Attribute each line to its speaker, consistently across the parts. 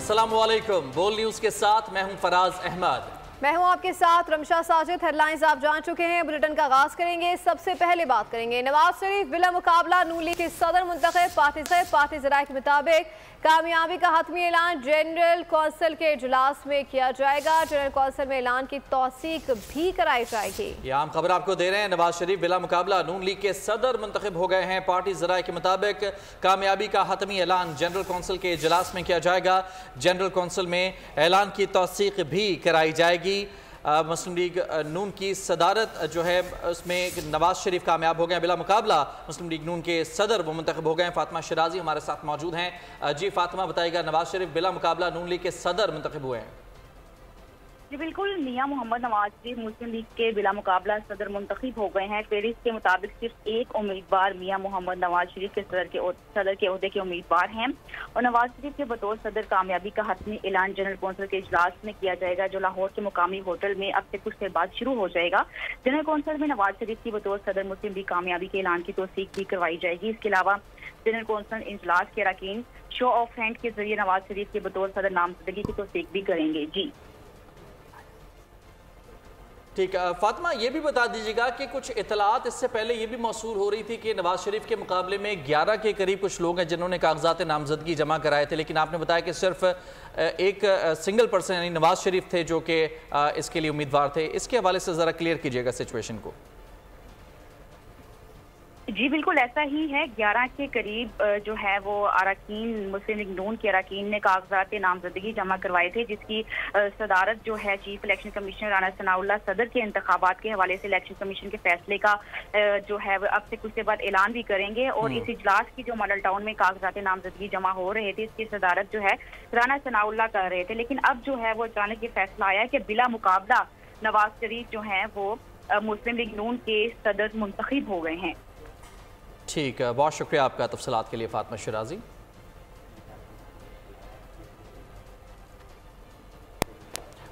Speaker 1: अस्सलाम वालेकुम। बोल न्यूज के साथ मैं हूं फराज अहमद।
Speaker 2: मैं हूं आपके साथ रमशा साजिद। हेडलाइंस आप जान चुके हैं, बुलेटिन का आगाज करेंगे। सबसे पहले बात करेंगे नवाज शरीफ बिला मुकाबला नून लीग के सदर मुंतखब। पार्टी ज़राए के मुताबिक कामयाबी का हतमी ऐलान जनरल कौंसिल के इजलास में किया जाएगा। जनरल कौंसिल में ऐलान की तौसीक भी कराई जाएगी।
Speaker 1: ये आम खबर आपको दे रहे हैं। नवाज शरीफ बिला मुकाबला नून लीग के सदर मुंतखब हो गए हैं। पार्टी ज़राए के मुताबिक कामयाबी का हतमी ऐलान जनरल कौंसिल के इजलास में किया जाएगा। जनरल कौंसिल में ऐलान की तौसीक भी कराई जाएगी। मुस्लिम लीग नून की सदारत जो है उसमें नवाज शरीफ कामयाब हो गए बिला मुकाबला। मुस्लिम लीग नून के सदर वो मुंतखब हो गए। फातिमा शिराजी हमारे साथ मौजूद हैं। जी फातिमा, बताइएगा, नवाज शरीफ बिला मुकाबला नून लीग के सदर मुंतखब हुए हैं।
Speaker 3: जी बिल्कुल, मियां मोहम्मद नवाज शरीफ मुस्लिम लीग के बिला मुकाबला सदर मुंतखब हो गए हैं। फेरिस्त के मुताबिक सिर्फ एक उम्मीदवार मियां मोहम्मद नवाज शरीफ के सदर के ओहदे के उम्मीदवार हैं और नवाज शरीफ के बतौर सदर कामयाबी का हतमी ऐलान जनरल कौंसिल के इजलास में किया जाएगा, जो लाहौर के मुकामी होटल में अब से कुछ देर बाद शुरू हो जाएगा। जनरल कौंसिल में नवाज शरीफ की बतौर सदर मुस्लिम लीग कामयाबी के ऐलान की तौसीक भी करवाई जाएगी। इसके अलावा जनरल कौंसिल इजलास के अरकान शो ऑफ हैंड के जरिए नवाज शरीफ के बतौर सदर नामजदगी की तौसीक भी करेंगे। जी
Speaker 1: ठीक है फातिमा, ये भी बता दीजिएगा कि कुछ इतलात इससे पहले ये भी मौसूल हो रही थी कि नवाज शरीफ के मुकाबले में 11 के करीब कुछ लोग हैं जिन्होंने कागजात नामजदगी जमा कराए थे, लेकिन आपने बताया कि सिर्फ एक सिंगल पर्सन यानी नवाज शरीफ थे जो कि इसके लिए उम्मीदवार थे। इसके हवाले से ज़रा क्लियर कीजिएगा सिचुएशन को।
Speaker 3: जी बिल्कुल ऐसा ही है। 11 के करीब जो है वो अरकान मुस्लिम लीग नून के अरकान ने कागजात नामजदगी जमा करवाए थे, जिसकी सदारत जो है chief election commissioner Rana Sanaullah सदर के इंतखाबात के हवाले से इलेक्शन कमीशन के फैसले का जो है अब से कुछ देर बाद ऐलान भी करेंगे। और इस इजलास की जो मॉडल टाउन में कागजात नामजदगी जमा हो रहे थे, इसकी सदारत जो है राना सनाउल्लाह कर रहे थे, लेकिन अब जो है वो अचानक ये फैसला आया कि बिला मुकाबला नवाज शरीफ जो है वो मुस्लिम लीग नून के सदर मुंतखब हो गए हैं।
Speaker 1: ठीक है, बहुत शुक्रिया आपका तफसीलात के लिए फातिमा शिराजी।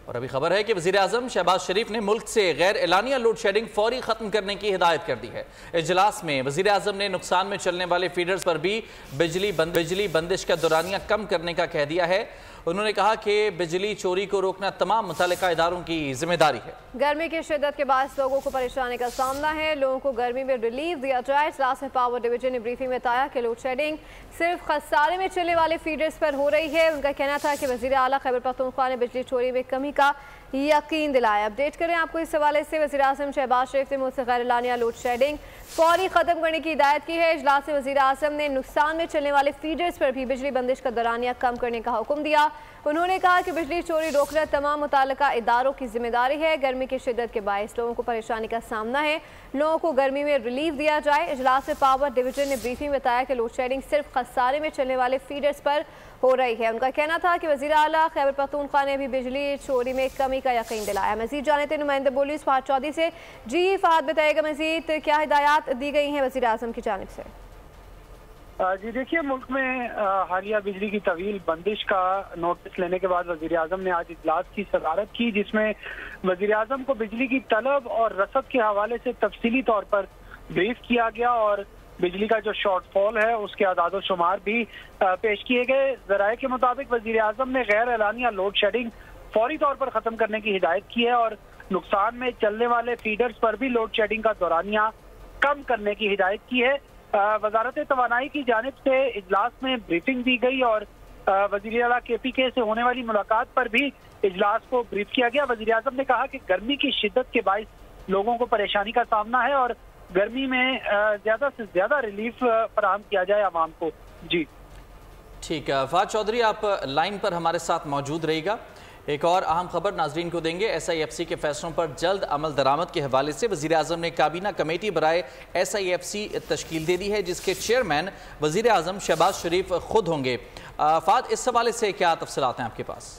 Speaker 1: और अभी खबर है कि वज़ीर आज़म शहबाज शरीफ ने मुल्क से गैर एलानिया लोड शेडिंग फौरी खत्म करने की हिदायत कर दी है। इजलास में वज़ीर आज़म ने नुकसान में चलने वाले फीडर्स पर भी बिजली बंदिश का दौरानिया कम करने का कह दिया है। उन्होंने कहा कि बिजली चोरी को रोकना तमाम मुतल्लिका इदारों की जिम्मेदारी है।
Speaker 2: गर्मी की शिद्दत के बाद लोगों को परेशानी का सामना है, लोगों को गर्मी में रिलीफ दिया जाए। इजलास में पावर डिवीजन ने ब्रीफिंग में बताया कि लोड शेडिंग सिर्फ खसारे में चलने वाले फीडर्स पर हो रही है। उनका कहना था कि वज़ीर आला खैबर पख्तूनख्वा ने बिजली चोरी में कमी का यकीन दिलाया। अपडेट करें आपको इस हवाले से। वज़ीर आज़म शहबाज शरीफ ने मुल्क से गैर एलानिया लोड शेडिंग फौरी खत्म करने की हिदायत की है। इजलास में वज़ीर आज़म ने नुकसान में चलने वाले फीडर्स पर भी बिजली बंदिश का दौरानिया कम करने का हुक्म दिया। उन्होंने कहा कि बिजली चोरी रोकना तमाम मुताल्लिका इदारों की जिम्मेदारी है। गर्मी की शिद्दत के बायस लोगों को परेशानी का सामना है, लोगों को गर्मी में रिलीफ दिया जाए। इजलास में पावर डिवीजन ने ब्रीफिंग में बताया कि लोड शेडिंग सिर्फ खसारे में चलने वाले फीडर्स पर हो रही है। उनका कहना था कि वज़ीर आला खैबर पख्तूनख्वा ने भी बिजली चोरी में कमी का यकीन दिलाया। मज़ीद जाने थे नुमाइंदे बोलीस फहद चौधरी से। जी फहद, बताइएगा मज़ीद क्या हिदायत दी गई हैं वज़ीर आज़म की जानिब से?
Speaker 4: जी देखिए, मुल्क में हालिया बिजली की तवील बंदिश का नोटिस लेने के बाद वज़ीर आज़म ने आज इजलास की सदारत की, जिसमें वज़ीर आज़म को बिजली की तलब और रसद के हवाले से तफसीली तौर पर ब्रीफ किया गया और बिजली का जो शॉर्टफॉल है उसके आदाद शुमार भी पेश किए गए। ज़राए के मुताबिक वज़ीर आज़म ने गैर एलानिया लोड शेडिंग फौरी तौर पर ख़त्म करने की हिदायत की है और नुकसान में चलने वाले फीडर्स पर भी लोड शेडिंग का दौरानिया कम करने की हिदायत की है। वजारत तवानाई की जानिब से इजलास में ब्रीफिंग दी गई और वज़ीर आला KPK से होने वाली मुलाकात पर भी इजलास को ब्रीफ किया गया। वज़ीर आज़म ने कहा कि गर्मी की शिद्दत के बायस लोगों को परेशानी का सामना है और गर्मी में ज़्यादा से ज़्यादा रिलीफ फराहम किया जाए आवाम को। जी
Speaker 1: ठीक है, फहद चौधरी आप लाइन पर हमारे साथ मौजूद रहिएगा। एक और अहम खबर नाजरीन को देंगे। SIFC के फैसलों पर जल्द अमल दरामद के हवाले से वज़ीर आज़म ने काबीना कमेटी बराए SIFC तश्कील दे दी है, जिसके चेयरमैन वज़ीर आज़म शहबाज शरीफ खुद होंगे। फहद, इस हवाले से क्या तफसीलात हैं आपके पास?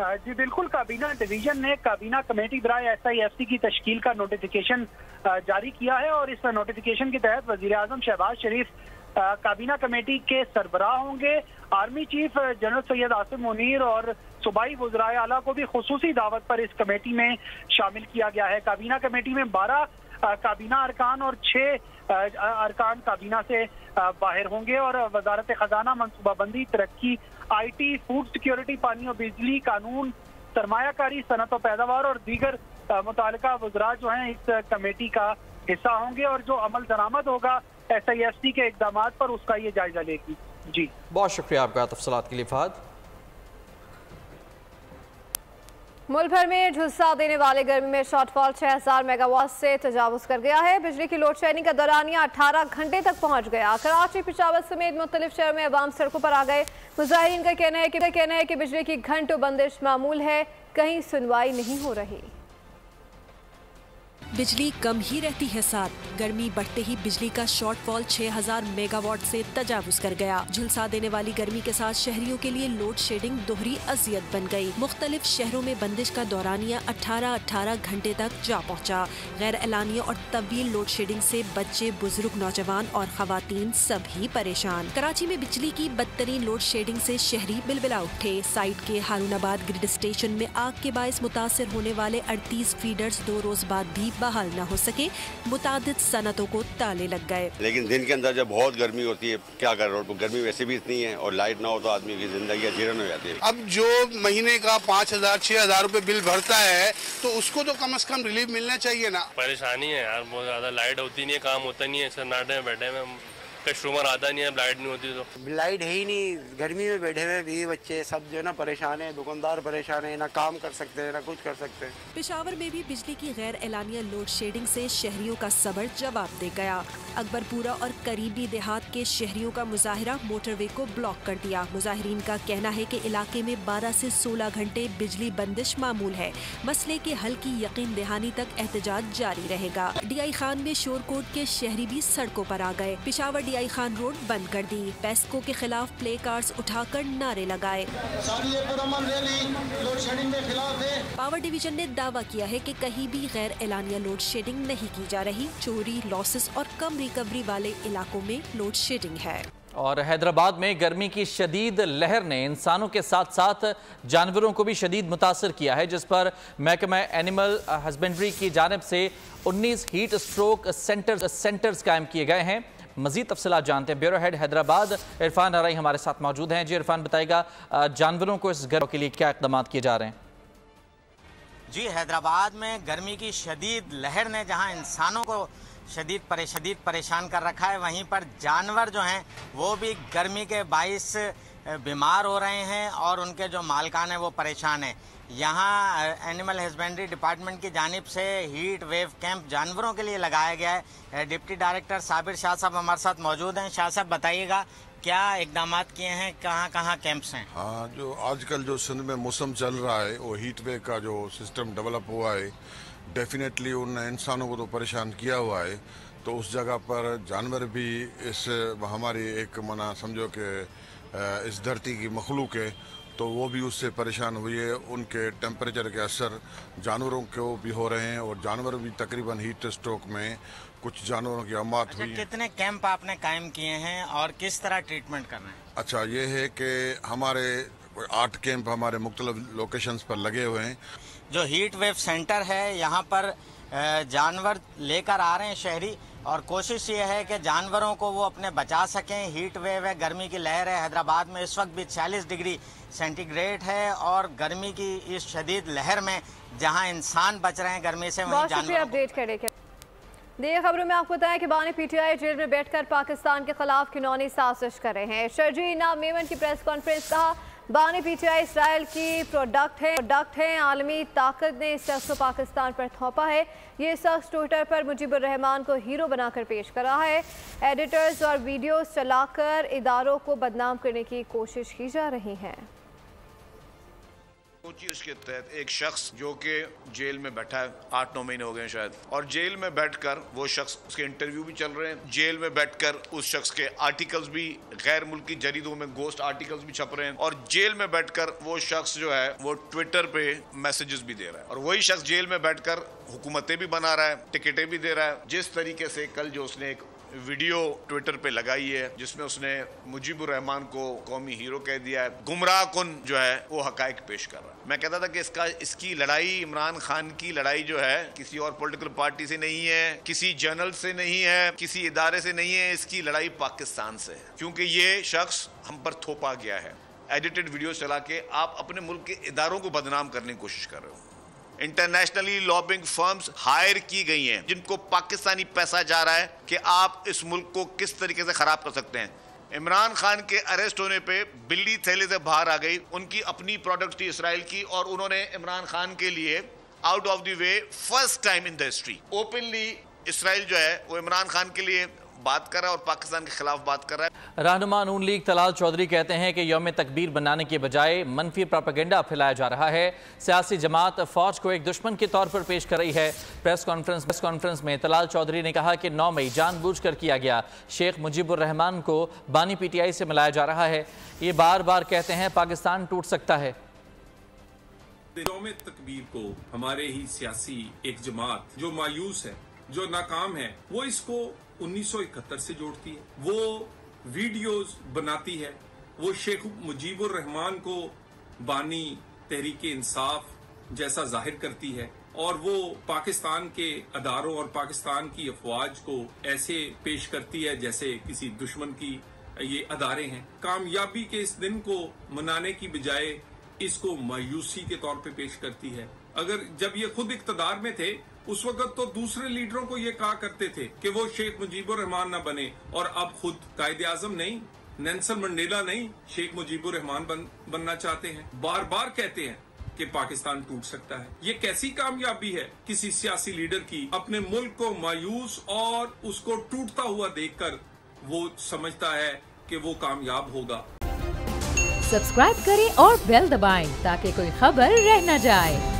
Speaker 4: जी बिल्कुल, काबीना डिवीजन ने काबीना कमेटी बराए SIFC की तश्कील का नोटिफिकेशन जारी किया है और इस नोटिफिकेशन के तहत वज़ीर आज़म शहबाज शरीफ काबीना कमेटी के सरबराह होंगे। Army chief general Syed Asim Munir और सूबाई वज़राए आला को भी खुसूसी दावत पर इस कमेटी में शामिल किया गया है। काबीना कमेटी में 12 काबीना अरकान और 6 अरकान काबीना से बाहर होंगे और वजारत खजाना, मनसूबाबंदी, तरक्की, IT, फूड सिक्योरिटी, पानी और बिजली, कानून, सरमायाकारी, सनत और पैदावार और दीगर मुतालिका वज़रा जो हैं इस कमेटी का हिस्सा होंगे और जो अमल दरामद होगा SIFC के इक़दाम पर उसका ये जायजा लेगी। जी
Speaker 1: बहुत शुक्रिया आपका तफसीलात के लिए फहद।
Speaker 2: मुल्क भर में झुलसा देने वाले गर्मी में शॉर्टफॉल 6000 मेगावाट से तजावुज कर गया है। बिजली की लोड शेडिंग का दौरानिया 18 घंटे तक पहुंच गया। कराची, पेशावर समेत मुख्तलिफ शहरों में अवाम सड़कों पर आ गए। मुजाहिरीन का कहना है कि बिजली की घंटों बंदिश मामूल है, कहीं सुनवाई नहीं हो रही।
Speaker 5: बिजली कम ही रहती है साथ, गर्मी बढ़ते ही बिजली का शॉर्टफॉल 6000 मेगावाट से तजावुज कर गया। झुलसा देने वाली गर्मी के साथ शहरियों के लिए लोड शेडिंग दोहरी अजियत बन गई। मुख्तलिफ शहरों में बंदिश का दौरानिया 18 घंटे तक जा पहुंचा। गैर एलानिया और तवील लोड शेडिंग से बच्चे, बुजुर्ग, नौजवान और खवातीन सभी परेशान। कराची में बिजली की बदतरीन लोड शेडिंग से शहरी बिलबिला उठे। साइट के हारूनाबाद ग्रिड स्टेशन में आग के बायस मुतासर होने वाले 38 फीडर्स 2 रोज बाद भी बहाल न हो सके। मुतादिद सनतों को ताले लग गए।
Speaker 6: लेकिन दिन के अंदर जब बहुत गर्मी होती है, क्या कर रहा हूँ, गर्मी वैसे भी इतनी है और लाइट ना हो तो आदमी की जिंदगी जीर्ण हो जाती है।
Speaker 7: अब जो महीने का 5000-6000 रुपए बिल भरता है तो उसको तो कम से कम रिलीफ मिलना चाहिए ना।
Speaker 8: परेशानी है यार, बहुत ज्यादा लाइट होती नहीं है, काम होता नहीं है, सन्नाटे में बैठे में कस्टमर आता नहीं है, लाइट नहीं होती तो
Speaker 9: लाइट है ही नहीं। गर्मी में बैठे हुए भी बच्चे सब जो है ना परेशान है, दुकानदार परेशान है, ना काम कर सकते हैं ना कुछ कर सकते हैं।
Speaker 5: पेशावर में भी बिजली की गैर एलानिया लोड शेडिंग से शहरियों का सबर जवाब दे गया। अकबरपुरा और करीबी देहात के शहरियों का मुजाहिरा मोटरवे को ब्लॉक कर दिया। मुजाहिरीन का कहना है कि इलाके में 12 से 16 घंटे बिजली बंदिश मामूल है। मसले के हल की यकीन दहानी तक एहतजाज जारी रहेगा। DI खान में शोरकोट के शहरी भी सड़कों पर आ गए। पेशावर DI खान रोड बंद कर दी। पेस्को के खिलाफ प्ले कार्ड्स उठाकर नारे लगाए। पावर डिवीजन ने दावा किया है कि कहीं भी गैर एलानिया लोड शेडिंग नहीं की जा रही। चोरी, लॉसेस और कम रिकवरी वाले इलाकों में लोड शेडिंग है।
Speaker 1: और हैदराबाद में गर्मी की शदीद लहर ने इंसानों के साथ साथ जानवरों को भी शदीद मुतासर किया है, जिस पर महकमा एनिमल हस्बेंड्री की जानिब से 19 हीट स्ट्रोक सेंटर्स कायम किए गए हैं। मजीद तफसीलात जानते हैं। ब्यूरो हेड हैदराबाद इरफान अराई हमारे साथ मौजूद हैं। जी इरफान, बताएगा जानवरों को इस गर्मी के लिए क्या इक़दाम किए जा रहे हैं?
Speaker 10: जी, हैदराबाद में गर्मी की शदीद लहर ने जहां इंसानों को शदीद परेशान कर रखा है, वहीं पर जानवर जो हैं वो भी गर्मी के बाइस बीमार हो रहे हैं और उनके जो मालकान हैं वो परेशान हैं। यहाँ एनिमल हस्बेंड्री डिपार्टमेंट की जानिब से हीट वेव कैंप जानवरों के लिए लगाया गया है। डिप्टी डायरेक्टर साबिर शाह साहब हमारे साथ मौजूद हैं। शाह साहब, बताइएगा क्या इकदाम किए हैं, कहाँ कैंप्स हैं?
Speaker 11: हाँ, जो आजकल जो सिंध में मौसम चल रहा है वो हीट वेव का जो सिस्टम डेवलप हुआ है, डेफिनेटली उन इंसानों को तो परेशान किया हुआ है। तो उस जगह पर जानवर भी इस हमारी एक मना समझो कि इस धरती की मखलूक है, तो वो भी उससे परेशान हुई है। उनके टेम्परेचर के असर जानवरों को भी हो रहे हैं और जानवर भी तकरीबन हीट स्ट्रोक में कुछ जानवरों की मौत हुई है।
Speaker 10: कितने कैंप आपने कायम किए हैं और किस तरह ट्रीटमेंट कर रहे हैं?
Speaker 11: अच्छा, ये है कि हमारे 8 कैंप हमारे मुख्तलिफ लोकेशंस पर लगे हुए हैं।
Speaker 10: जो हीट वेव सेंटर है यहाँ पर जानवर लेकर आ रहे हैं शहरी, और कोशिश ये है कि जानवरों को वो अपने बचा सकें। हीट वेव है, गर्मी की लहर है। हैदराबाद में इस वक्त भी 40 डिग्री सेंटीग्रेड है और गर्मी की इस शदीद लहर में जहां इंसान बच रहे हैं गर्मी से, वहीं जानवर
Speaker 2: अपडेट करें। देखिए खबरों में आपको बताया कि बानी PTI जेल में बैठकर पाकिस्तान के खिलाफ घिनौनी साजिश कर रहे हैं। शर्जील इनाम मेमन की प्रेस कॉन्फ्रेंस कहा, बानी PTI इसराइल की प्रोडक्ट है। आलमी ताकत ने इस शख्स को पाकिस्तान पर थोपा है। ये शख्स ट्विटर पर मुजीबुर रहमान को हीरो बनाकर पेश कर रहा है। एडिटर्स और वीडियोस चलाकर इदारों को बदनाम करने की कोशिश की जा रही है।
Speaker 12: उसके तहत एक शख्स जो कि जेल में बैठा है, 8-9 महीने हो गए शायद, और जेल में बैठकर वो शख्स, उसके इंटरव्यू भी चल रहे हैं। जेल में बैठकर उस शख्स के आर्टिकल्स भी गैर मुल्की जरीदों में गोस्ट आर्टिकल्स भी छप रहे हैं, और जेल में बैठकर वो शख्स जो है वो ट्विटर पे मैसेजेस भी दे रहा है, और वही शख्स जेल में बैठकर हुकूमतें भी बना रहा है, टिकटें भी दे रहा है। जिस तरीके से कल जो उसने एक वीडियो ट्विटर पे लगाई है जिसमें उसने मुजीबुर रहमान को कौमी हीरो कह दिया है, गुमराह कुन जो है वो हकायक पेश कर रहा है। मैं कहता था कि इसकी लड़ाई, इमरान खान की लड़ाई जो है किसी और पॉलिटिकल पार्टी से नहीं है, किसी जर्नल से नहीं है, किसी इदारे से नहीं है, इसकी लड़ाई पाकिस्तान से है, क्योंकि ये शख्स हम पर थोपा गया है। एडिटेड वीडियो चला के आप अपने मुल्क के इदारों को बदनाम करने की कोशिश कर रहे हो। इंटरनेशनली लॉबिंग फर्म्स हायर की गई हैं जिनको पाकिस्तानी पैसा जा रहा है कि आप इस मुल्क को किस तरीके से खराब कर सकते हैं। इमरान खान के अरेस्ट होने पे बिल्ली थैले से बाहर आ गई। उनकी अपनी प्रोडक्ट थी इसराइल की और उन्होंने इमरान खान के लिए out of the way first time in the history openly Israel जो है वो इमरान खान के लिए बात कर रहा है और पाकिस्तान के खिलाफ बात कर रहा है।
Speaker 1: रहनुमा नून लीग तलाल चौधरी कहते हैं कि यौम तकबीर बनाने के बजाय मनफी प्रोपेगेंडा फैलाया जा रहा है। सियासी जमात फौज को एक दुश्मन के तौर पर पेश कर रही है। प्रेस कॉन्फ्रेंस में तलाल चौधरी ने कहा कि 9 मई जानबूझकर किया गया। शेख मुजीबुर रहमान को बानी PTI से मिलाया जा रहा है। ये बार बार कहते हैं पाकिस्तान टूट सकता है।
Speaker 13: यौम तकबीर को हमारे ही सियासी एक जमात जो मायूस है, जो नाकाम है, वो इसको 1971 से जोड़ती है, वो वीडियोस बनाती है, वो शेख मुजीबुर रहमान को बानी तहरीक इंसाफ जैसा जाहिर करती है और वो पाकिस्तान के अदारों और पाकिस्तान की अफवाज को ऐसे पेश करती है जैसे किसी दुश्मन की ये अदारे हैं। कामयाबी के इस दिन को मनाने की बजाय इसको मायूसी के तौर पे पेश करती है। अगर जब ये खुद इक्तदार में थे उस वक्त तो दूसरे लीडरों को ये कहा करते थे कि वो शेख मुजीबुर रहमान ना बने, और अब खुद कायदे आजम नहीं, नेल्सन मंडेला नहीं, शेख मुजीबुर रहमान बनना चाहते हैं। बार बार कहते हैं कि पाकिस्तान टूट सकता है। ये कैसी कामयाबी है किसी सियासी लीडर की? अपने मुल्क को मायूस और उसको टूटता हुआ देखकर वो समझता है कि वो कामयाब होगा।
Speaker 14: सब्सक्राइब करें और बेल दबाएं ताकि कोई खबर रह न जाए।